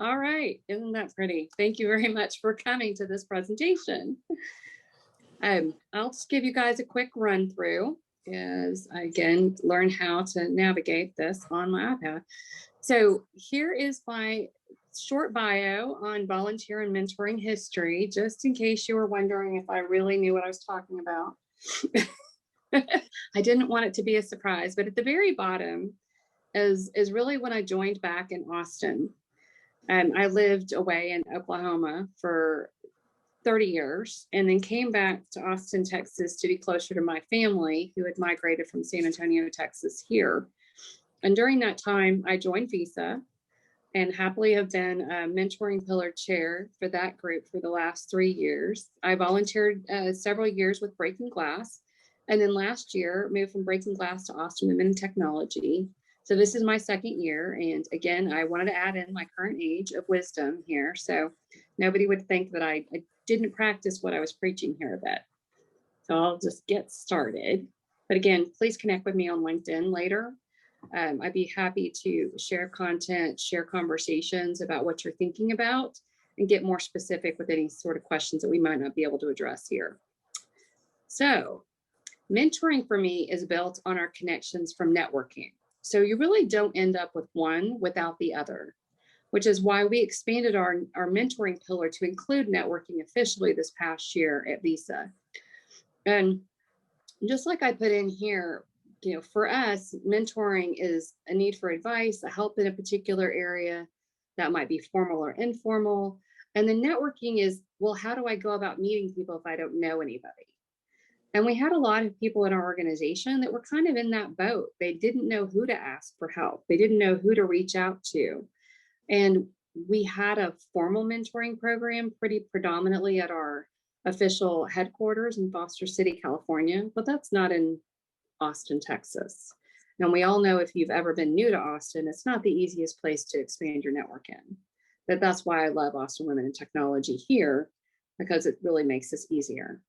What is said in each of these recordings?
All right, isn't that pretty? Thank you very much for coming to this presentation. I'll just give you guys a quick run through as I again learn how to navigate this on my iPad. So here is my short bio on volunteer and mentoring history, just in case you were wondering if I really knew what I was talking about. I didn't want it to be a surprise, but at the very bottom is really when I joined back in Austin. I lived away in Oklahoma for 30 years and then came back to Austin, Texas to be closer to my family who had migrated from San Antonio, Texas here. And during that time, I joined Visa and happily have been a mentoring pillar chair for that group for the last 3 years. I volunteered several years with Breaking Glass. And then last year, moved from Breaking Glass to Austin Women in Technology. So this is my second year. And again, I wanted to add in my current age of wisdom here. So nobody would think that I didn't practice what I was preaching here a bit. So I'll just get started. But again, please connect with me on LinkedIn later. I'd be happy to share content, share conversations about what you're thinking about, and get more specific with any sort of questions that we might not be able to address here. So mentoring for me is built on our connections from networking. So you really don't end up with one without the other, which is why we expanded our mentoring pillar to include networking officially this past year at Visa. And just like I put in here, for us, mentoring is a need for advice, a help in a particular area that might be formal or informal. And then networking is, well, how do I go about meeting people if I don't know anybody? And we had a lot of people in our organization that were kind of in that boat. They didn't know who to ask for help. They didn't know who to reach out to. And we had a formal mentoring program pretty predominantly at our official headquarters in Foster City, California, but that's not in Austin, Texas. And we all know if you've ever been new to Austin, it's not the easiest place to expand your network in. But that's why I love Austin Women in Technology here, because it really makes this easier.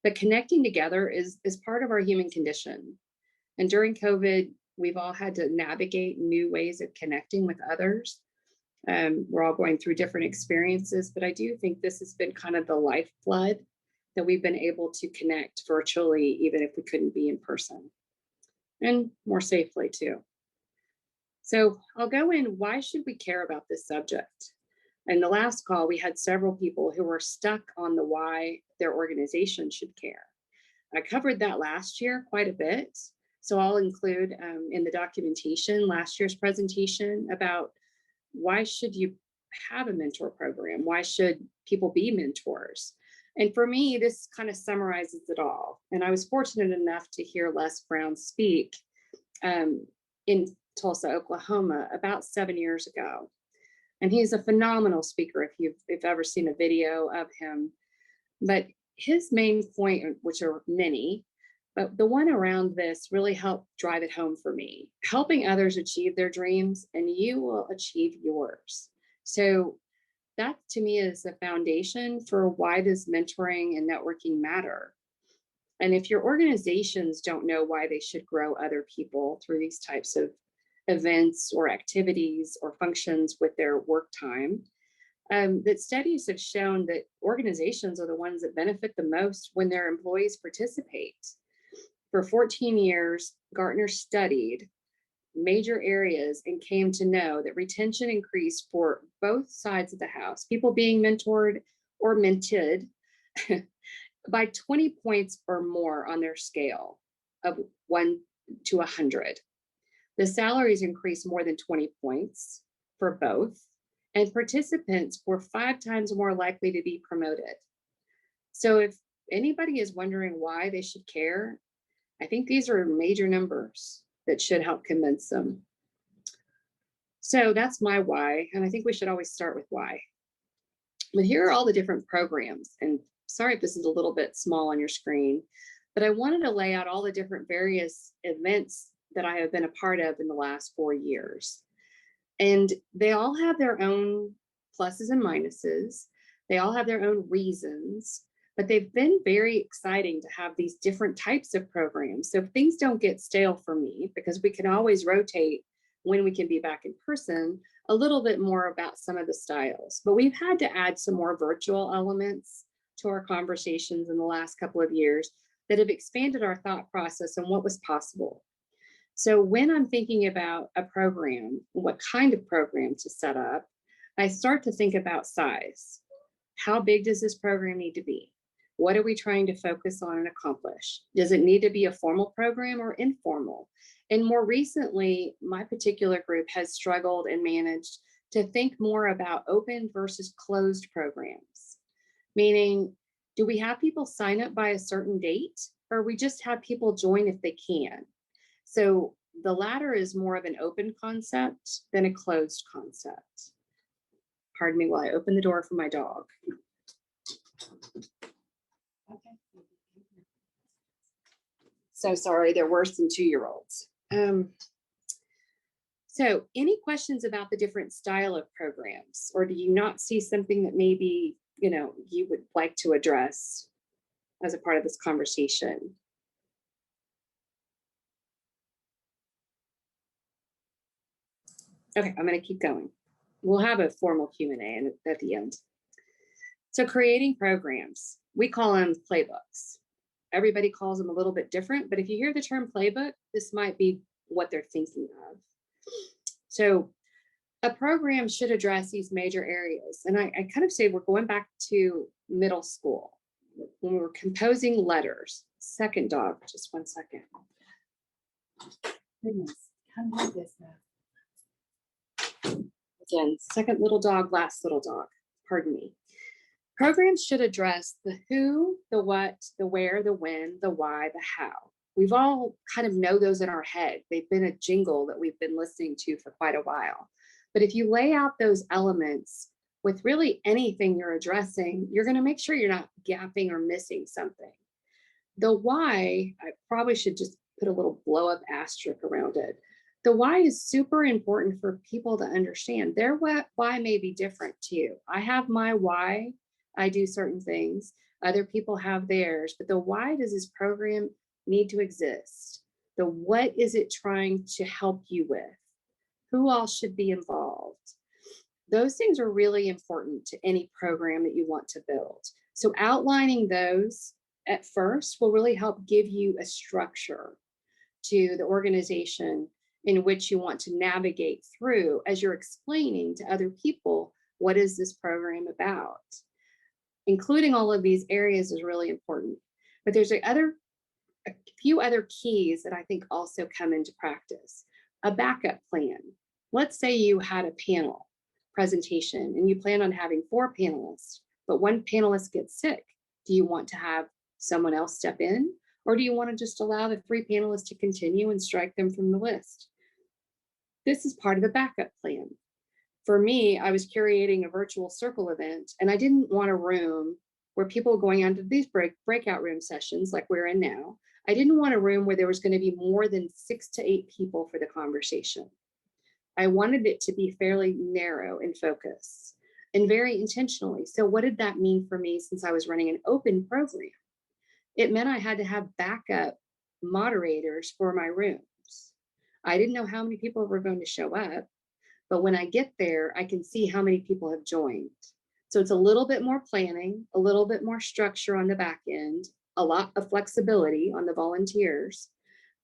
But connecting together is part of our human condition. And during COVID, we've all had to navigate new ways of connecting with others. We're all going through different experiences, but I do think this has been kind of the lifeblood that we've been able to connect virtually, even if we couldn't be in person, and more safely too. So I'll go in, why should we care about this subject? In the last call, we had several people who were stuck on the why their organization should care. I covered that last year quite a bit. So I'll include in the documentation last year's presentation about why should you have a mentor program? Why should people be mentors? And for me, this kind of summarizes it all. And I was fortunate enough to hear Les Brown speak in Tulsa, Oklahoma, about 7 years ago. And he's a phenomenal speaker if you've ever seen a video of him. But his main point, which are many, but the one around this really helped drive it home for me. Helping others achieve their dreams, and you will achieve yours. So that to me is the foundation for why does mentoring and networking matter. And if your organizations don't know why they should grow other people through these types of events or activities or functions with their work time, that studies have shown that organizations are the ones that benefit the most when their employees participate. For 14 years, Gartner studied major areas and came to know that retention increased for both sides of the house, people being mentored or mented, by 20 points or more on their scale of 1 to 100. The salaries increased more than 20 points for both, and participants were 5 times more likely to be promoted. So if anybody is wondering why they should care, I think these are major numbers that should help convince them. So that's my why, and I think we should always start with why. But here are all the different programs, and sorry if this is a little bit small on your screen, but I wanted to lay out all the different various events that I have been a part of in the last 4 years. And they all have their own pluses and minuses. They all have their own reasons, but they've been very exciting to have these different types of programs. So things don't get stale for me, because we can always rotate when we can be back in person. a little bit more about some of the styles. But we've had to add some more virtual elements to our conversations in the last couple of years that have expanded our thought process on what was possible. So when I'm thinking about a program, what kind of program to set up, I start to think about size. How big does this program need to be? What are we trying to focus on and accomplish? Does it need to be a formal program or informal? And more recently, my particular group has struggled and managed to think more about open versus closed programs. Meaning, do we have people sign up by a certain date, or we just have people join if they can? So the latter is more of an open concept than a closed concept. Pardon me while I open the door for my dog. Okay. So sorry, they're worse than 2-year-olds. So any questions about the different style of programs, or do you not see something that maybe, you would like to address as a part of this conversation? Okay, I'm going to keep going. We'll have a formal Q&A at the end. So creating programs, we call them playbooks. Everybody calls them a little bit different, but if you hear the term playbook, this might be what they're thinking of. So a program should address these major areas. And I kind of say we're going back to middle school when we were composing letters. Second dog, just 1 second. Goodness, come like this now. Again, second little dog, last little dog, pardon me. Programs should address the who, the what, the where, the when, the why, the how. We've all kind of know those in our head. They've been a jingle that we've been listening to for quite a while. But if you lay out those elements with really anything you're addressing, you're going to make sure you're not gapping or missing something. The why, I probably should just put a little blow up asterisk around it. The why is super important for people to understand. Their why may be different to you. I have my why. I do certain things. Other people have theirs. But the why does this program need to exist? The what is it trying to help you with? Who all should be involved? Those things are really important to any program that you want to build. So outlining those at first will really help give you a structure to the organization in which you want to navigate through as you're explaining to other people, what is this program about? Including all of these areas is really important. But there's a few other keys that I think also come into practice. A backup plan. Let's say you had a panel presentation and you plan on having 4 panelists, but one panelist gets sick. Do you want to have someone else step in? Or do you want to just allow the 3 panelists to continue and strike them from the list? This is part of the backup plan. For me, I was curating a virtual circle event, and I didn't want a room where people were going onto these breakout room sessions like we're in now. I didn't want a room where there was going to be more than 6 to 8 people for the conversation. I wanted it to be fairly narrow in focus and very intentionally. So what did that mean for me since I was running an open program? It meant I had to have backup moderators for my rooms. I didn't know how many people were going to show up, but when I get there, I can see how many people have joined. So it's a little bit more planning, a little bit more structure on the back end, a lot of flexibility on the volunteers,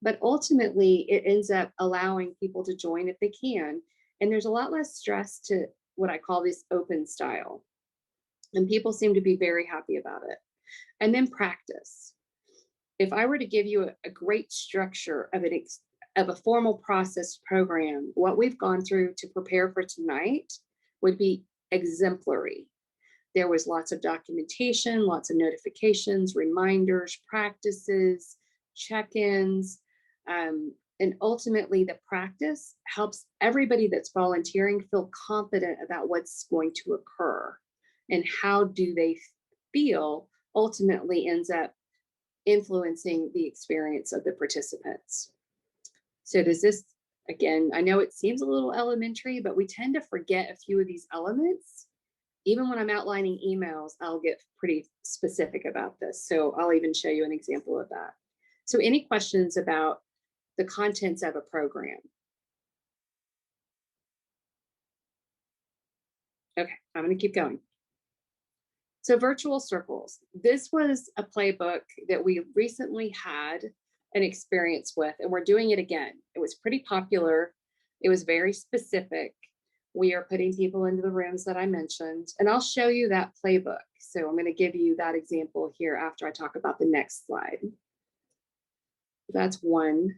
but ultimately it ends up allowing people to join if they can. And there's a lot less stress to what I call this open style. And people seem to be very happy about it. And then practice. If I were to give you a great structure of a formal process program, what we've gone through to prepare for tonight would be exemplary. There was lots of documentation, lots of notifications, reminders, practices, check-ins, and ultimately the practice helps everybody that's volunteering feel confident about what's going to occur and how do they feel ultimately ends up influencing the experience of the participants. So does this, again, I know it seems a little elementary, but we tend to forget a few of these elements. Even when I'm outlining emails, I'll get pretty specific about this. So I'll even show you an example of that. So any questions about the contents of a program? I'm going to keep going. So virtual circles. This was a playbook that we recently had an experience with, and we're doing it again. It was pretty popular. It was very specific. We are putting people into the rooms that I mentioned, and I'll show you that playbook. So I'm going to give you that example here after I talk about the next slide. That's one.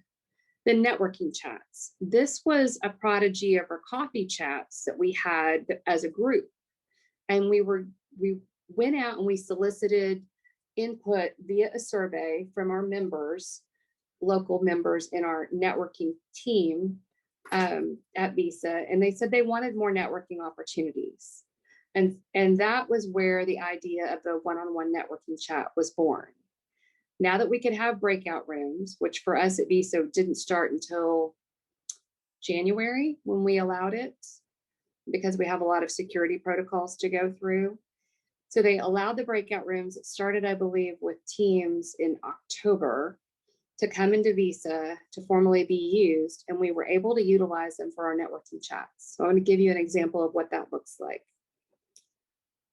The networking chats. This was a prodigy of our coffee chats that we had as a group. And we went out and we solicited input via a survey from our members, local members in our networking team at Visa. And they said they wanted more networking opportunities. And that was where the idea of the one-on-one networking chat was born. Now that we could have breakout rooms, which for us at Visa didn't start until January when we allowed it, because we have a lot of security protocols to go through. So they allowed the breakout rooms. It started, I believe, with teams in October to come into Visa to formally be used, and we were able to utilize them for our networking chats. So I'm going to give you an example of what that looks like.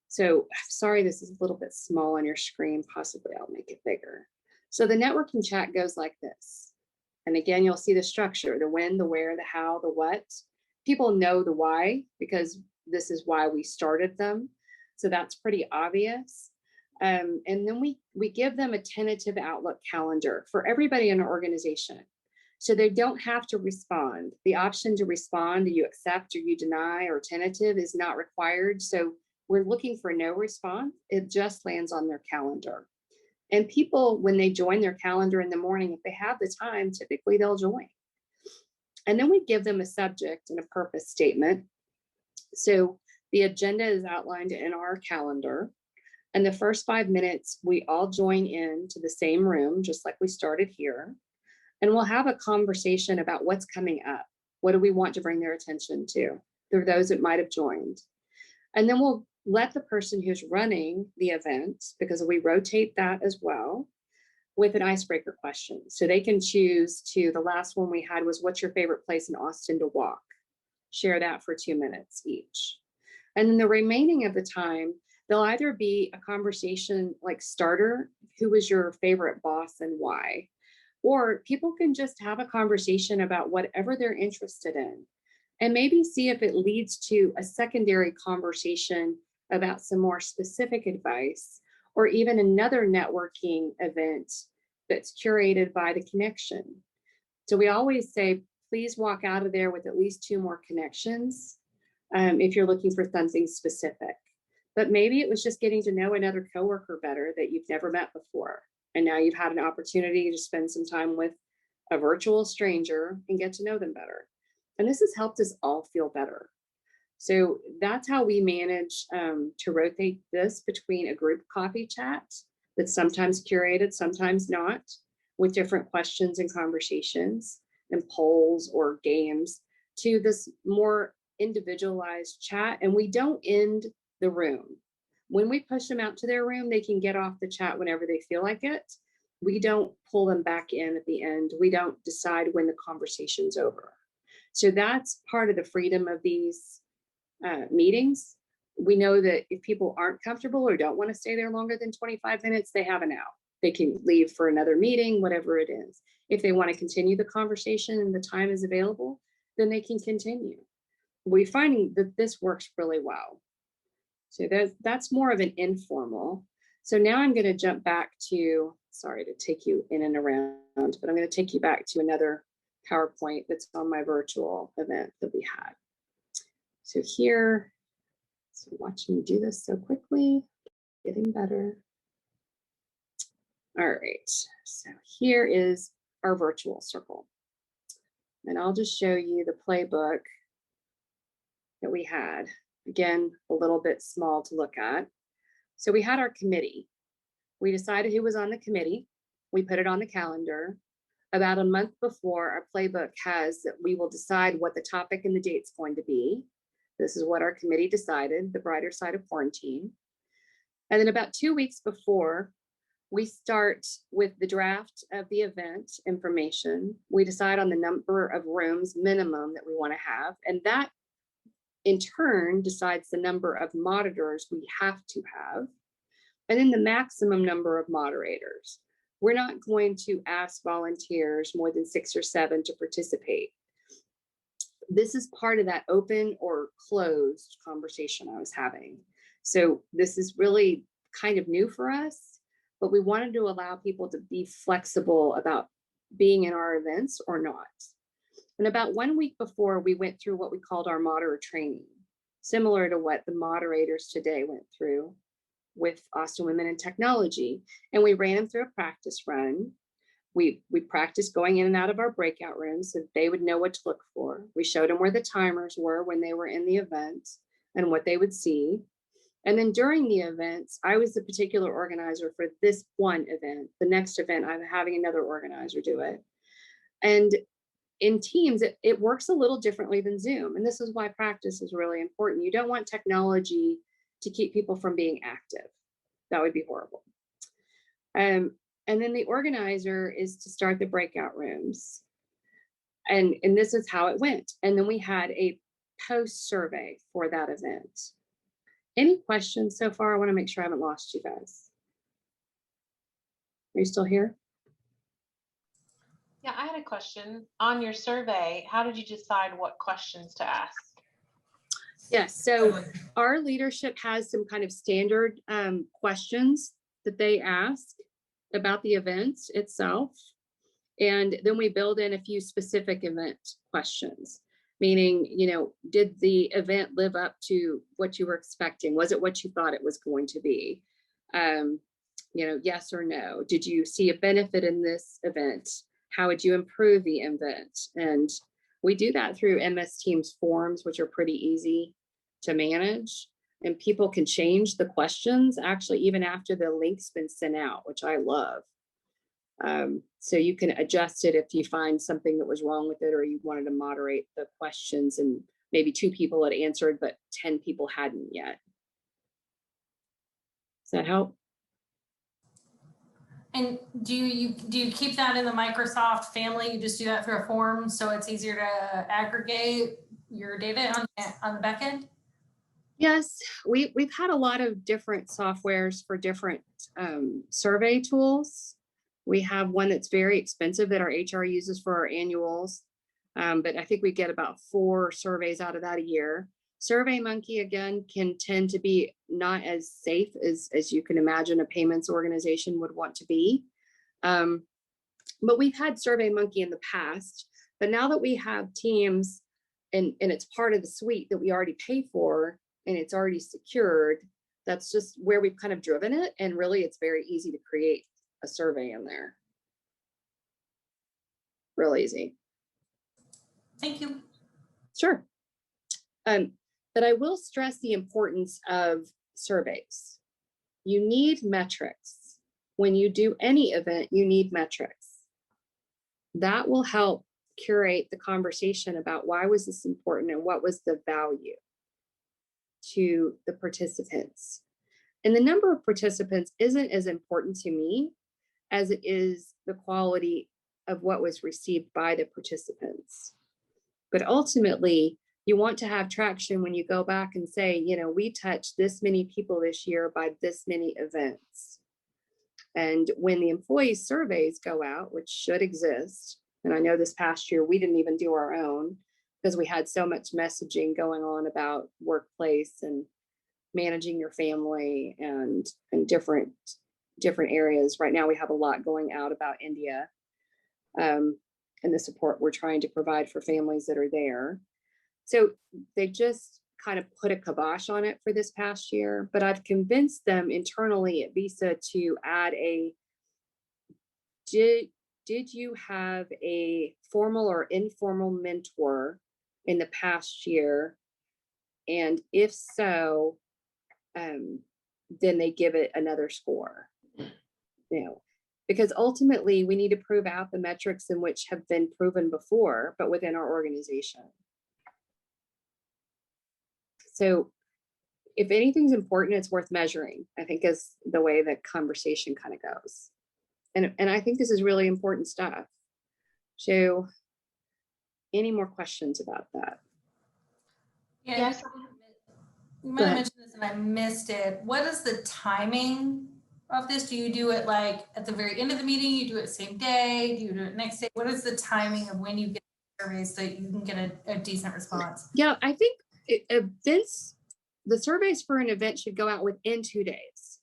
So sorry, this is a little bit small on your screen. Possibly I'll make it bigger. So the networking chat goes like this. And again, you'll see the structure, the when, the where, the how, the what. People know the why because this is why we started them. So that's pretty obvious. And then we give them a tentative Outlook calendar for everybody in our organization. So they don't have to respond. The option to respond, do you accept or you deny or tentative is not required. So we're looking for no response. It just lands on their calendar. And people, when they join their calendar in the morning, if they have the time, typically they'll join. And then we give them a subject and a purpose statement. So the agenda is outlined in our calendar. And the first 5 minutes, we all join in to the same room, just like we started here. And we'll have a conversation about what's coming up. What do we want to bring their attention to? There are those that might have joined. And then we'll let the person who's running the event, because we rotate that as well, with an icebreaker question. So they can choose to, the last one we had was, what's your favorite place in Austin to walk? Share that for 2 minutes each. And then the remaining of the time, there'll either be a conversation like starter, who was your favorite boss and why? Or people can just have a conversation about whatever they're interested in, and maybe see if it leads to a secondary conversation about some more specific advice, or even another networking event that's curated by the connection. So we always say, please walk out of there with at least 2 more connections if you're looking for something specific. But maybe it was just getting to know another coworker better that you've never met before. And now you've had an opportunity to spend some time with a virtual stranger and get to know them better. And this has helped us all feel better. So that's how we manage to rotate this between a group coffee chat that's sometimes curated, sometimes not, with different questions and conversations and polls or games, to this more individualized chat. And we don't end the room. When we push them out to their room, they can get off the chat whenever they feel like it. We don't pull them back in at the end. We don't decide when the conversation's over. So that's part of the freedom of these meetings. We know that if people aren't comfortable or don't want to stay there longer than 25 minutes, they have an out. They can leave for another meeting, whatever it is. If they want to continue the conversation and the time is available, then they can continue. We're finding that this works really well. So that's more of an informal. So now I'm going to jump back to, sorry to take you in and around, but I'm going to take you back to another PowerPoint that's on my virtual event that we had. So here, so watching me do this so quickly, getting better. All right, so here is our virtual circle. And I'll just show you the playbook that we had. Again, a little bit small to look at. So we had our committee. We decided who was on the committee. We put it on the calendar. About a month before, our playbook has that we will decide what the topic and the date's going to be. This is what our committee decided, the brighter side of quarantine. And then about 2 weeks before, we start with the draft of the event information. We decide on the number of rooms minimum that we want to have. And that in turn decides the number of monitors we have to have, and then the maximum number of moderators. We're not going to ask volunteers more than 6 or 7 to participate. This is part of that open or closed conversation I was having. So this is really kind of new for us, but we wanted to allow people to be flexible about being in our events or not. And about 1 week before, we went through what we called our moderator training, similar to what the moderators today went through with Austin Women in Technology. And we ran them through a practice run. We practiced going in and out of our breakout rooms so they would know what to look for. We showed them where the timers were when they were in the event and what they would see. And then during the events, I was the particular organizer for this one event. The next event, I'm having another organizer do it. And in Teams, it works a little differently than Zoom. And this is why practice is really important. You don't want technology to keep people from being active. That would be horrible. And then the organizer is to start the breakout rooms. And this is how it went. And then we had a post survey for that event. Any questions so far? I want to make sure I haven't lost you guys. Are you still here? Yeah, I had a question. On your survey, how did you decide what questions to ask? Yes, so our leadership has some kind of standard questions that they ask about the event itself. And then we build in a few specific event questions, meaning, did the event live up to what you were expecting? Was it what you thought it was going to be? Yes or no. Did you see a benefit in this event? How would you improve the event? And we do that through MS Teams forms, which are pretty easy to manage. And people can change the questions actually even after the link's been sent out, which I love. So you can adjust it if you find something that was wrong with it, or you wanted to moderate the questions and maybe 2 people had answered, but 10 people hadn't yet. Does that help? And do you keep that in the Microsoft family? You just do that through a form so it's easier to aggregate your data on the back end? Yes, we've had a lot of different softwares for different survey tools. We have one that's very expensive that our HR uses for our annuals, but I think we get about 4 surveys out of that a year. SurveyMonkey, again, can tend to be not as safe as you can imagine a payments organization would want to be. But we've had SurveyMonkey in the past, but now that we have Teams and it's part of the suite that we already pay for and it's already secured, that's just where we've kind of driven it. And really, it's very easy to create a survey in there. Real easy. Thank you. Sure. But I will stress the importance of surveys. You need metrics. When you do any event, you need metrics. That will help curate the conversation about why was this important and what was the value to the participants. And the number of participants isn't as important to me as it is the quality of what was received by the participants. But ultimately, you want to have traction when you go back and say, we touched this many people this year by this many events. And when the employee surveys go out, which should exist, and I know this past year we didn't even do our own because we had so much messaging going on about workplace and managing your family and different areas. Right now we have a lot going out about India and the support we're trying to provide for families that are there. So they just kind of put a kibosh on it for this past year, but I've convinced them internally at Visa to add did you have a formal or informal mentor in the past year? And if so, then they give it another score. Because ultimately we need to prove out the metrics in which have been proven before, but within our organization. So if anything's important, it's worth measuring, I think, is the way that conversation kind of goes. And I think this is really important stuff. So any more questions about that? Yeah, Yes. you Go might have ahead. mentioned this and I missed it. What is the timing of this? Do you do it like at the very end of the meeting? You do it same day? Do you do it next day? What is the timing of when you get surveys so you can get a decent response? Yeah, I think events, the surveys for an event should go out within 2 days.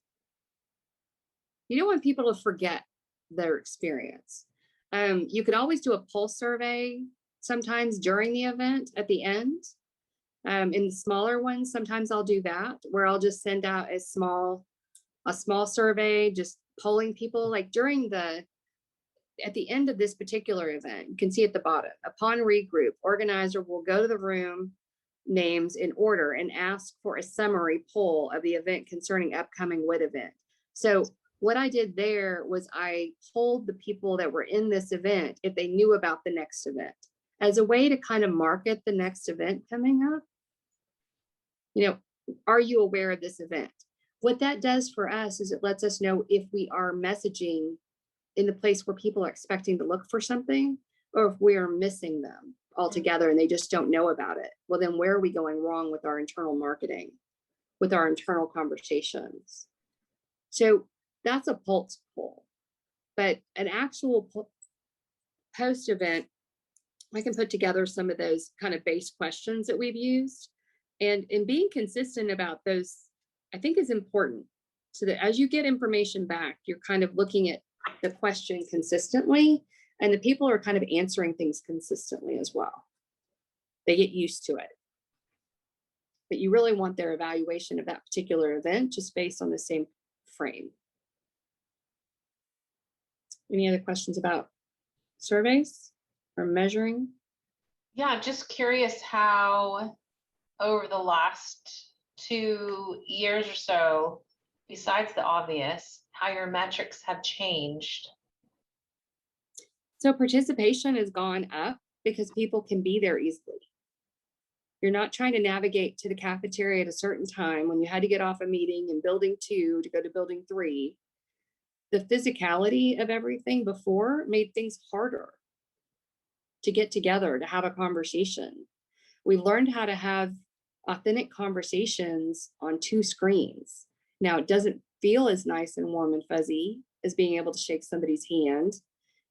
You don't want people to forget their experience. You could always do a pulse survey sometimes during the event at the end. In smaller ones, sometimes I'll do that where I'll just send out a small survey, just polling people like at the end of this particular event. You can see at the bottom, upon regroup, organizer will go to the room names in order and ask for a summary poll of the event concerning upcoming WIT event. So what I did there was I polled the people that were in this event if they knew about the next event as a way to kind of market the next event coming up. You know, are you aware of this event? What that does for us is it lets us know if we are messaging in the place where people are expecting to look for something, or if we are missing them altogether and they just don't know about it. Well, then where are we going wrong with our internal marketing, with our internal conversations? So that's a pulse poll, but an actual post event, I can put together some of those kind of base questions that we've used, and in being consistent about those, I think is important, so that as you get information back, you're kind of looking at the question consistently, and the people are kind of answering things consistently as well. They get used to it. But you really want their evaluation of that particular event just based on the same frame. Any other questions about surveys or measuring? Yeah, just curious how over the last 2 years or so, besides the obvious, how your metrics have changed. So participation has gone up because people can be there easily. You're not trying to navigate to the cafeteria at a certain time when you had to get off a meeting in building 2 to go to building 3. The physicality of everything before made things harder to get together, to have a conversation. We learned how to have authentic conversations on 2 screens. Now, it doesn't feel as nice and warm and fuzzy as being able to shake somebody's hand,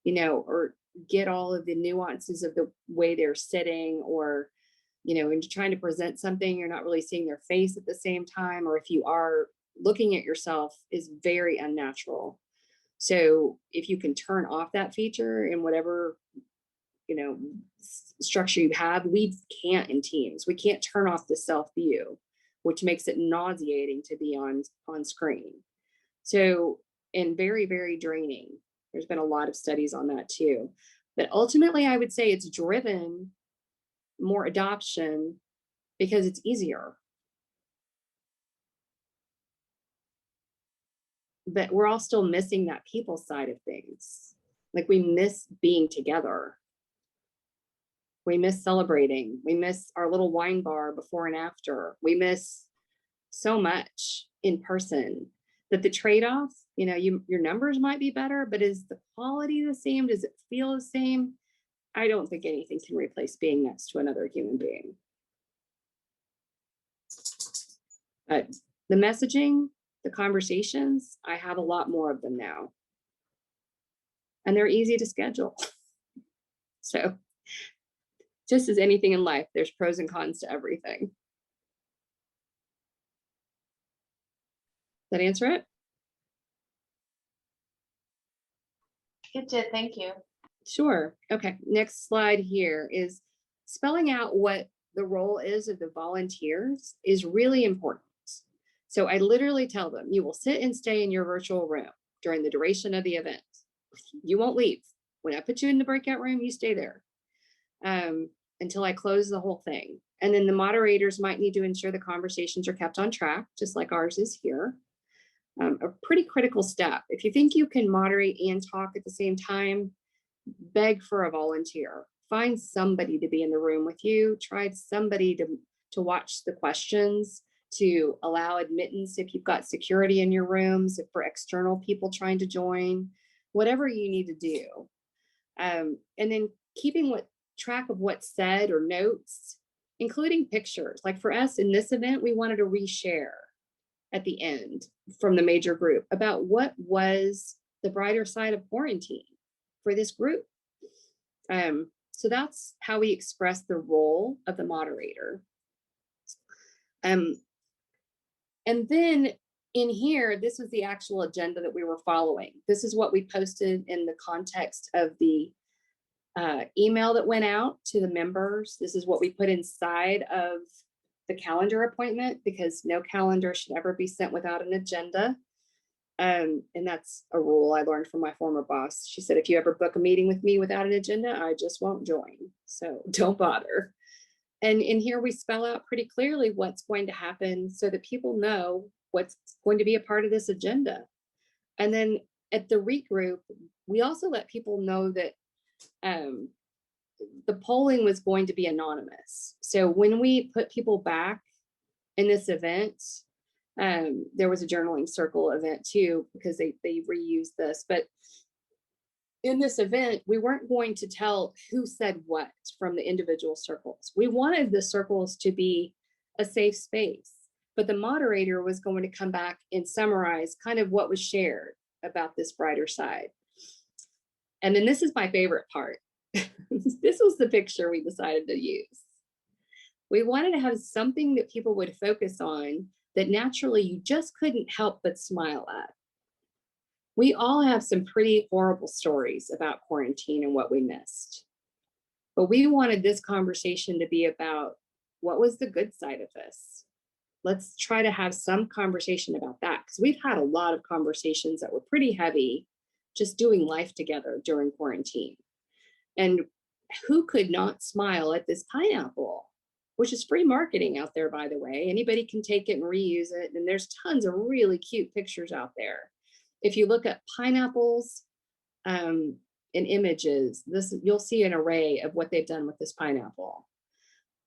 you know, or get all of the nuances of the way they're sitting, or, you know, when you're trying to present something, you're not really seeing their face at the same time, or if you are, looking at yourself is very unnatural. So if you can turn off that feature in whatever, you know, structure you have, we can't in Teams. We can't turn off the self view, which makes it nauseating to be on screen. So, and very, very draining. There's been a lot of studies on that too. But ultimately, I would say it's driven more adoption because it's easier. But we're all still missing that people side of things. Like we miss being together. We miss celebrating. We miss our little wine bar before and after. We miss so much in person that the trade-off, you know, your numbers might be better, but is the quality the same? Does it feel the same? I don't think anything can replace being next to another human being. But the messaging, the conversations, I have a lot more of them now. And they're easy to schedule. So just as anything in life, there's pros and cons to everything. That answer it? It did, thank you. Sure. Okay. Next slide here is spelling out what the role is of the volunteers is really important. So I literally tell them, you will sit and stay in your virtual room during the duration of the event. You won't leave. When I put you in the breakout room, you stay there until I close the whole thing. And then the moderators might need to ensure the conversations are kept on track, just like ours is here. A pretty critical step. If you think you can moderate and talk at the same time, beg for a volunteer. Find somebody to be in the room with you. Try somebody to watch the questions, to allow admittance if you've got security in your rooms, if for external people trying to join, whatever you need to do. And then keeping track of what's said or notes including pictures. Like for us in this event, we wanted to reshare at the end from the major group about what was the brighter side of quarantine for this group. So that's how we express the role of the moderator. And then in here, this was the actual agenda that we were following. This is what we posted in the context of the email that went out to the members. This is what we put inside of the calendar appointment, because no calendar should ever be sent without an agenda. And that's a rule I learned from my former boss. She said, if you ever book a meeting with me without an agenda, I just won't join. So don't bother. And in here, we spell out pretty clearly what's going to happen so that people know what's going to be a part of this agenda. And then at the regroup, we also let people know that the polling was going to be anonymous. So when we put people back in this event, there was a journaling circle event too, because they reused this. But in this event, we weren't going to tell who said what from the individual circles. We wanted the circles to be a safe space, but the moderator was going to come back and summarize kind of what was shared about this brighter side. And then this is my favorite part. This was the picture we decided to use. We wanted to have something that people would focus on that naturally you just couldn't help but smile at. We all have some pretty horrible stories about quarantine and what we missed. But we wanted this conversation to be about what was the good side of this. Let's try to have some conversation about that, because we've had a lot of conversations that were pretty heavy just doing life together during quarantine. And who could not smile at this pineapple, which is free marketing out there, by the way. Anybody can take it and reuse it. And there's tons of really cute pictures out there. If you look at pineapples in images, you'll see an array of what they've done with this pineapple.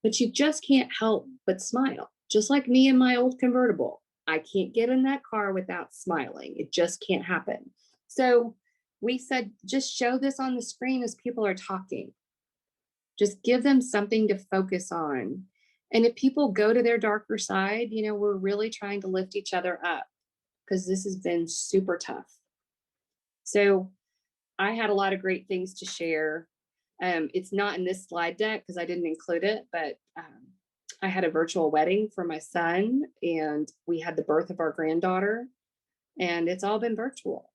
But you just can't help but smile. Just like me in my old convertible. I can't get in that car without smiling. It just can't happen. So we said, just show this on the screen as people are talking. Just give them something to focus on. And if people go to their darker side, we're really trying to lift each other up, because this has been super tough. So I had a lot of great things to share. It's not in this slide deck because I didn't include it, but I had a virtual wedding for my son, and we had the birth of our granddaughter, and it's all been virtual.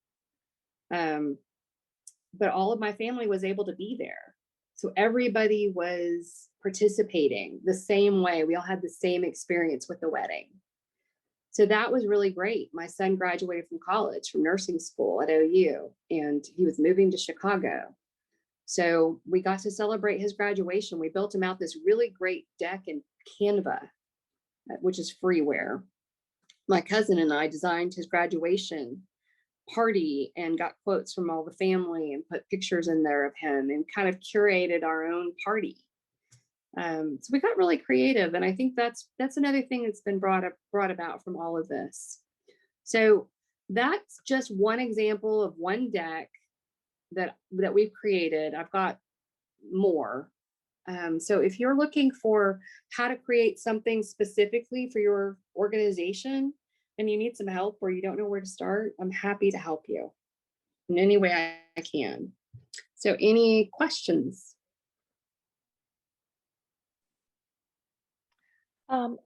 But all of my family was able to be there. So everybody was participating the same way. We all had the same experience with the wedding. So that was really great. My son graduated from college, from nursing school at OU, and he was moving to Chicago. So we got to celebrate his graduation. We built him out this really great deck in Canva, which is freeware. My cousin and I designed his graduation party and got quotes from all the family and put pictures in there of him and kind of curated our own party. So we got really creative, and I think that's another thing that's been brought about from all of this. So that's just one example of one deck that we've created. I've got more. So if you're looking for how to create something specifically for your organization and you need some help or you don't know where to start, I'm happy to help you in any way I can. So any questions?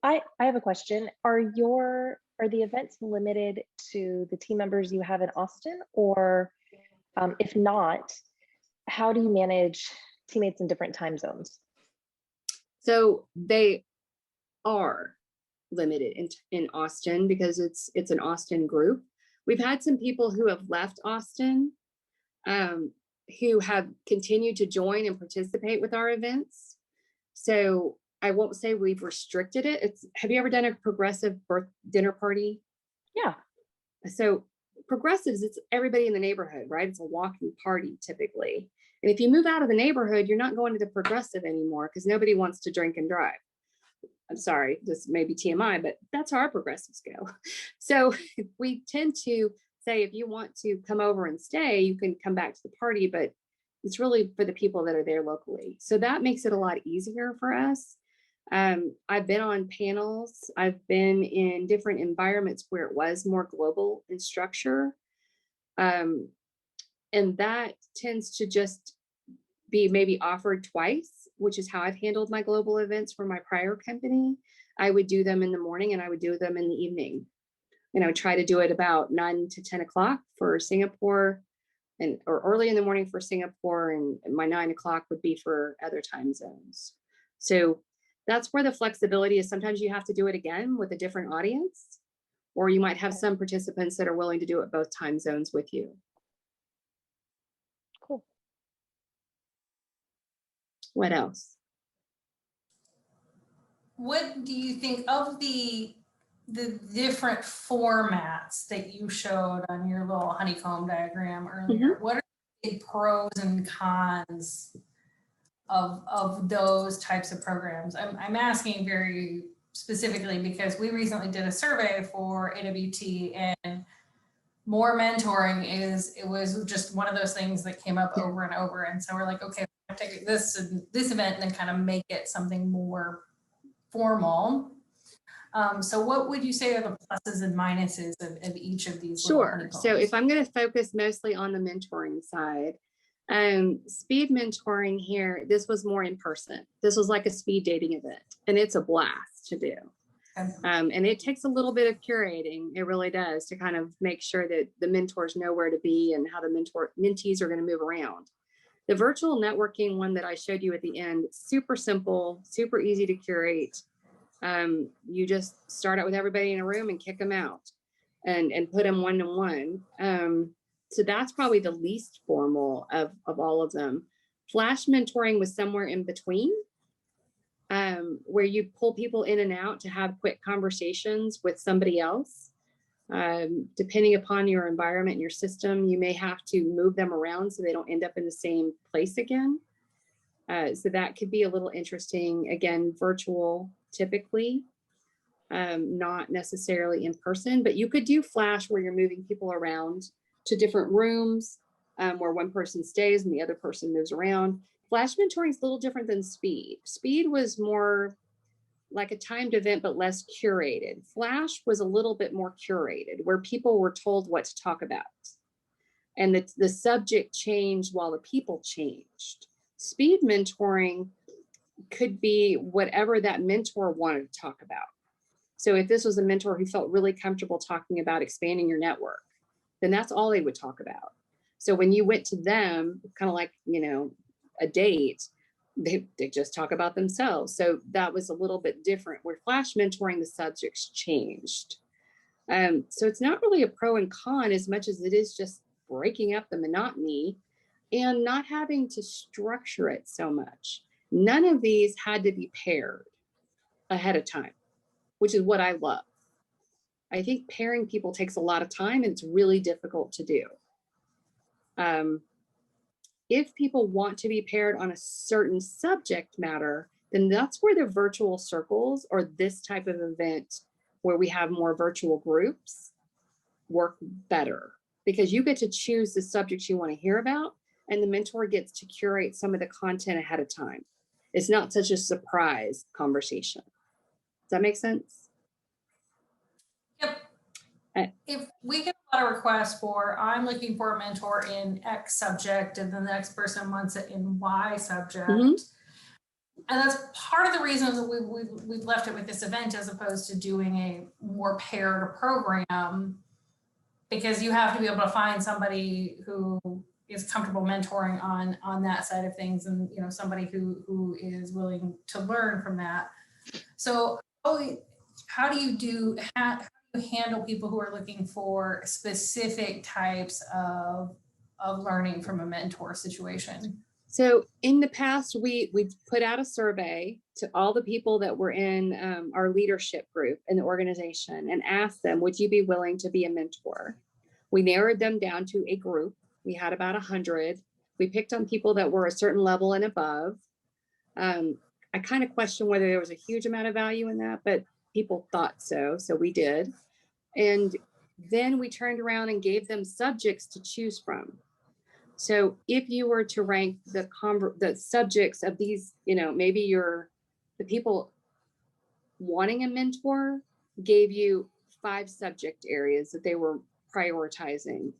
I have a question. Are the events limited to the team members you have in Austin, or if not, how do you manage teammates in different time zones? So they are limited in Austin because it's an Austin group. We've had some people who have left Austin who have continued to join and participate with our events. So I won't say we've restricted it. Have you ever done a progressive birth dinner party? Yeah. So progressives, it's everybody in the neighborhood, right? It's a walking party typically. And if you move out of the neighborhood, you're not going to the progressive anymore because nobody wants to drink and drive. I'm sorry, this may be TMI, but that's how our progressives go. So we tend to say, if you want to come over and stay, you can come back to the party, but it's really for the people that are there locally. So that makes it a lot easier for us. I've been on panels. I've been in different environments where it was more global in structure. And that tends to just be maybe offered twice, which is how I've handled my global events for my prior company. I would do them in the morning and I would do them in the evening. And I would try to do it about 9 to 10 o'clock for Singapore, or early in the morning for Singapore, and my 9 o'clock would be for other time zones. So that's where the flexibility is. Sometimes you have to do it again with a different audience, or you might have some participants that are willing to do it both time zones with you. Cool. What else? What do you think of the different formats that you showed on your little honeycomb diagram earlier? What are the pros and cons of those types of programs? I'm asking very specifically because we recently did a survey for AWT, and more mentoring it was just one of those things that came up over and over. And so we're like, okay, we're gonna take this event and then kind of make it something more formal. So what would you say are the pluses and minuses of each of these? Sure. So if I'm going to focus mostly on the mentoring side, speed mentoring here, this was more in person. This was like a speed dating event, and it's a blast to do. And it takes a little bit of curating. It really does, to kind of make sure that the mentors know where to be and how the mentees are going to move around. The virtual networking one that I showed you at the end, super simple, super easy to curate. You just start out with everybody in a room and kick them out and put them one-to-one. So that's probably the least formal of all of them. Flash mentoring was somewhere in between, where you pull people in and out to have quick conversations with somebody else. Depending upon your environment and your system, you may have to move them around so they don't end up in the same place again. So that could be a little interesting. Again, virtual typically, not necessarily in person, but you could do Flash where you're moving people around to different rooms, where one person stays and the other person moves around. Flash mentoring is a little different than speed. Speed was more like a timed event, but less curated. Flash was a little bit more curated, where people were told what to talk about. And the subject changed while the people changed. Speed mentoring could be whatever that mentor wanted to talk about. So if this was a mentor who felt really comfortable talking about expanding your network, then that's all they would talk about. So when you went to them, kind of like, a date, they just talk about themselves. So that was a little bit different. Where Flash mentoring, the subjects changed. So it's not really a pro and con as much as it is just breaking up the monotony and not having to structure it so much. None of these had to be paired ahead of time, which is what I love. I think pairing people takes a lot of time, and it's really difficult to do. If people want to be paired on a certain subject matter, then that's where the virtual circles or this type of event where we have more virtual groups work better, because you get to choose the subjects you want to hear about, and the mentor gets to curate some of the content ahead of time. It's not such a surprise conversation. Does that make sense? Yep. If we get a lot of requests for, I'm looking for a mentor in X subject, and then the next person wants it in Y subject. And that's part of the reason that we've left it with this event as opposed to doing a more paired program, because you have to be able to find somebody who is comfortable mentoring on that side of things, and somebody who is willing to learn from that. So how do you handle people who are looking for specific types of learning from a mentor situation? So in the past, we've put out a survey to all the people that were in our leadership group in the organization and asked them, would you be willing to be a mentor? We narrowed them down to a group. We had about 100. We picked on people that were a certain level and above. I kind of questioned whether there was a huge amount of value in that, but people thought so. So we did. And then we turned around and gave them subjects to choose from. So if you were to rank the subjects of these, maybe the people wanting a mentor gave you 5 subject areas that they were prioritizing.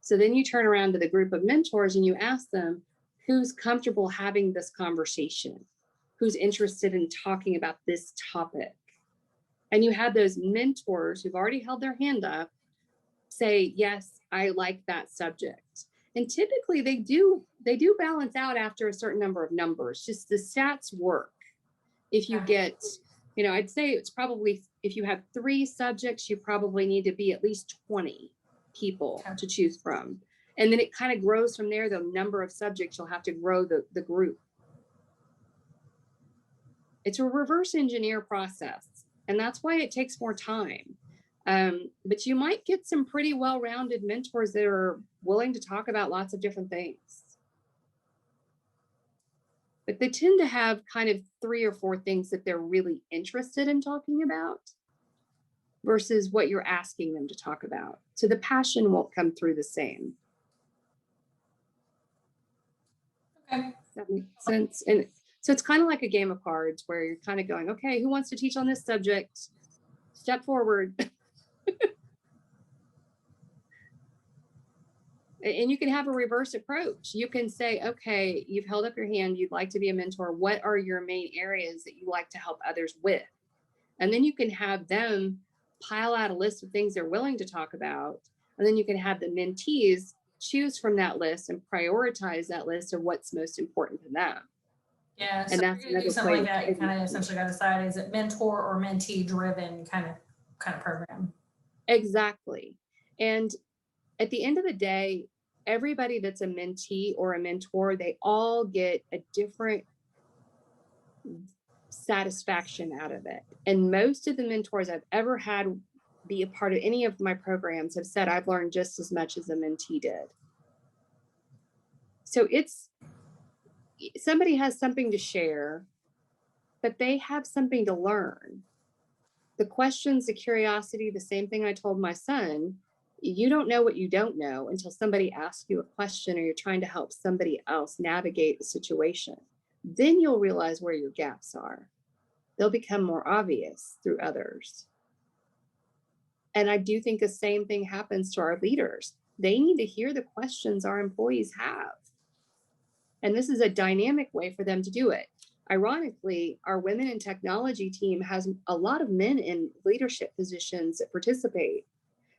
So then you turn around to the group of mentors and you ask them, who's comfortable having this conversation? Who's interested in talking about this topic? And you have those mentors who've already held their hand up say, yes, I like that subject. And typically they do balance out after a certain number of numbers. Just the stats work. If you get, I'd say it's probably, if you have 3 subjects, you probably need to be at least 20 people to choose from. And then it kind of grows from there. The number of subjects, you'll have to grow the group. It's a reverse engineer process. And that's why it takes more time. But you might get some pretty well-rounded mentors that are willing to talk about lots of different things. But they tend to have kind of 3 or 4 things that they're really interested in talking about versus what you're asking them to talk about. So the passion won't come through the same. Okay. Does that make sense? And so it's kind of like a game of cards where you're kind of going, okay, who wants to teach on this subject? Step forward. And you can have a reverse approach. You can say, okay, you've held up your hand. You'd like to be a mentor. What are your main areas that you like to help others with? And then you can have them pile out a list of things they're willing to talk about. And then you can have the mentees choose from that list and prioritize that list of what's most important to them. Yeah, so And that's you're gonna do another something way like that. You to- kind of essentially got to decide, is it mentor or mentee driven kind of program? Exactly. And at the end of the day, everybody that's a mentee or a mentor, they all get a different satisfaction out of it. And most of the mentors I've ever had be a part of any of my programs have said, I've learned just as much as a mentee did. So it's, somebody has something to share, but they have something to learn. The questions, the curiosity, the same thing I told my son, you don't know what you don't know until somebody asks you a question or you're trying to help somebody else navigate the situation. Then you'll realize where your gaps are. They'll become more obvious through others. And I do think the same thing happens to our leaders. They need to hear the questions our employees have. And this is a dynamic way for them to do it. Ironically, our women in technology team has a lot of men in leadership positions that participate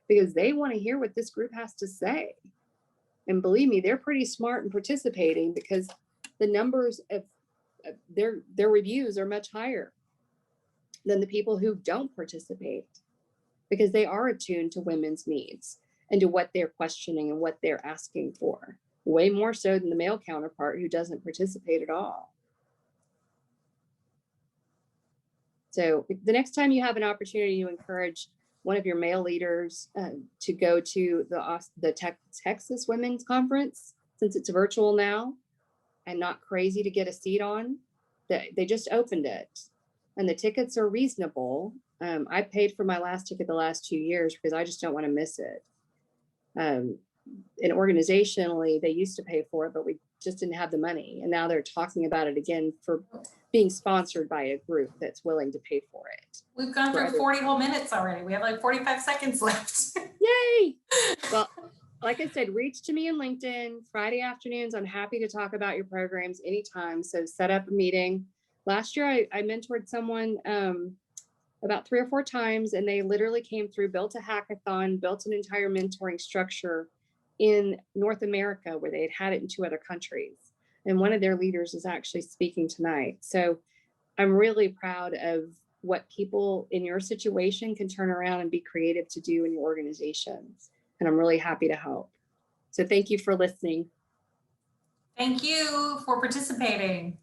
because they want to hear what this group has to say. And believe me, they're pretty smart in participating because the numbers of their reviews are much higher than the people who don't participate because they are attuned to women's needs and to what they're questioning and what they're asking for, way more so than the male counterpart who doesn't participate at all. So the next time you have an opportunity to encourage one of your male leaders to go to the Texas Women's Conference, since it's virtual now and not crazy to get a seat on, they just opened it and the tickets are reasonable. I paid for my last ticket the last 2 years because I just don't want to miss it. And organizationally, they used to pay for it, but we just didn't have the money. And now they're talking about it again for being sponsored by a group that's willing to pay for it. We've gone through 40 whole minutes already. We have like 45 seconds left. Yay! Well, like I said, reach to me in LinkedIn. Friday afternoons, I'm happy to talk about your programs anytime. So set up a meeting. Last year, I mentored someone about 3 or 4 times, and they literally came through, built a hackathon, built an entire mentoring structure in North America where they had it in 2 other countries. And one of their leaders is actually speaking tonight. So I'm really proud of what people in your situation can turn around and be creative to do in your organizations. And I'm really happy to help. So thank you for listening. Thank you for participating.